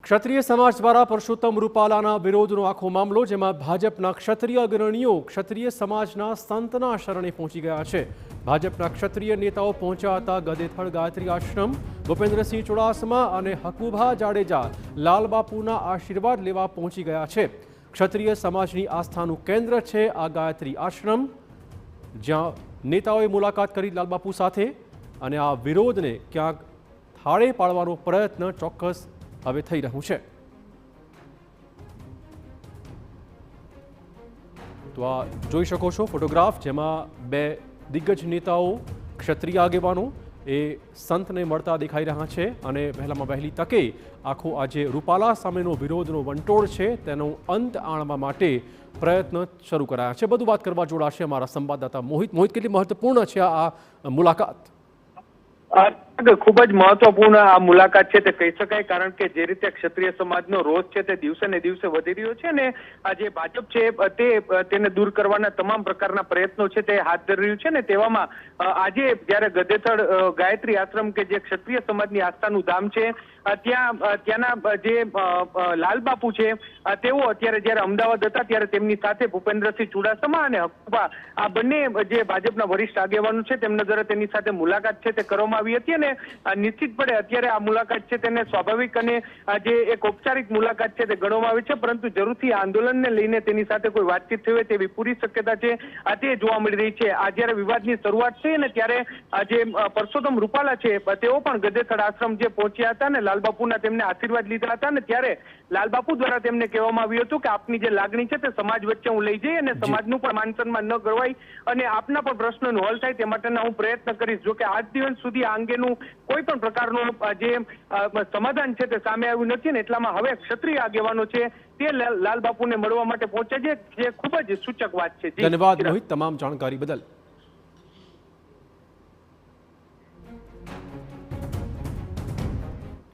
ક્ષત્રિય સમાજ દ્વારા પરસોત્તમ રૂપાલાના વિરોધનો આખો મામલો, જેમાં ભાજપના ક્ષત્રિય અગ્રણીઓ ક્ષત્રિય સમાજના સંતના શરણે પહોંચી ગયા છે। ભાજપના ક્ષત્રિય નેતાઓ પહોંચ્યા હતા ગદેથડ ગાયત્રી આશ્રમ। ભૂપેન્દ્રસિંહ ચુડાસમા અને હકુભા જાડેજા લાલબાપુના આશીર્વાદ લેવા પહોંચી ગયા છે। ક્ષત્રિય સમાજની આસ્થાનું કેન્દ્ર છે આ ગાયત્રી આશ્રમ, જ્યાં નેતાઓએ મુલાકાત કરી લાલબાપુ સાથે, અને આ વિરોધને ક્યાંક થાળે પાડવાનો પ્રયત્ન ચોક્કસ હવે થઈ રહ્યું છે। તો આ જોઈ શકો છો ફોટોગ્રાફ, જેમાં બે દિગ્ગજ નેતાઓ ક્ષત્રિય આગેવાનો એ સંતને મળતા દેખાઈ રહ્યા છે, અને વહેલામાં વહેલી તકે આખો આજે રૂપાલા સામેનો વિરોધનો વંટોળ છે તેનો અંત આણવા માટે પ્રયત્ન શરૂ કરાયા છે। બધું વાત કરવા જોડાશે અમારા સંવાદદાતા મોહિત। કેટલી મહત્વપૂર્ણ છે આ મુલાકાત? ખૂબ જ મહત્વપૂર્ણ આ મુલાકાત છે તે કહી શકાય, કારણ કે જે રીતે ક્ષત્રિય સમાજનો રોષ છે તે દિવસે ને દિવસે વધી રહ્યો છે, ને આ જે ભાજપ છે તેને દૂર કરવાના તમામ પ્રકારના પ્રયત્નો છે તે હાથ ધરી રહ્યું છે। ને તેવામાં આજે જ્યારે ગદેથડ ગાયત્રી આશ્રમ કે જે ક્ષત્રિય સમાજની આસ્થાનું ધામ છે, ત્યાંના જે લાલબાપુ છે તેઓ અત્યારે જ્યારે અમદાવાદ હતા ત્યારે તેમની સાથે ભૂપેન્દ્રસિંહ ચુડાસમા અને હકુભા આ બંને જે ભાજપના વરિષ્ઠ આગેવાનો છે તેમના દ્વારા તેની સાથે મુલાકાત છે તે કરવામાં આવી હતી। અને નિશ્ચિતપણે અત્યારે આ મુલાકાત છે તેને સ્વાભાવિક અને જે એક ઔપચારિક મુલાકાત છે તે ગણવામાં આવે છે, પરંતુ જરૂરથી આ આંદોલનને લઈને તેની સાથે કોઈ વાતચીત થઈ હોય તેવી પૂરી શક્યતા છે તે જોવા મળી રહી છે। આ જ્યારે વિવાદની શરૂઆત થઈ ને ત્યારે જે પરસોત્તમ રૂપાલા છે તેઓ પણ ગદેથડ આશ્રમ જે પહોંચ્યા હતા ને લાલબાપુના તેમને આશીર્વાદ લીધા હતા, ને ત્યારે લાલબાપુ દ્વારા તેમને કહેવામાં આવ્યું હતું કે આપની જે લાગણી છે તે સમાજ વચ્ચે હું લઈ જઈ અને સમાજનું પણ માન સન્માન ન ગળવાય અને આપના પણ પ્રશ્નોનો હલ થાય તે માટેના હું પ્રયત્ન કરીશ। જો કે આજ દિવસ સુધી આ અંગેનું કોઈ પણ પ્રકારનું જે સમાધાન છે તે સામે આવ્યું નથી, ને એટલામાં હવે ક્ષત્રિય આગેવાનો છે તે લાલબાપુને મળવા માટે પહોંચે છે, જે ખૂબ જ સૂચક વાત છે। ધન્યવાદ મોહિત તમામ જાણકારી બદલ।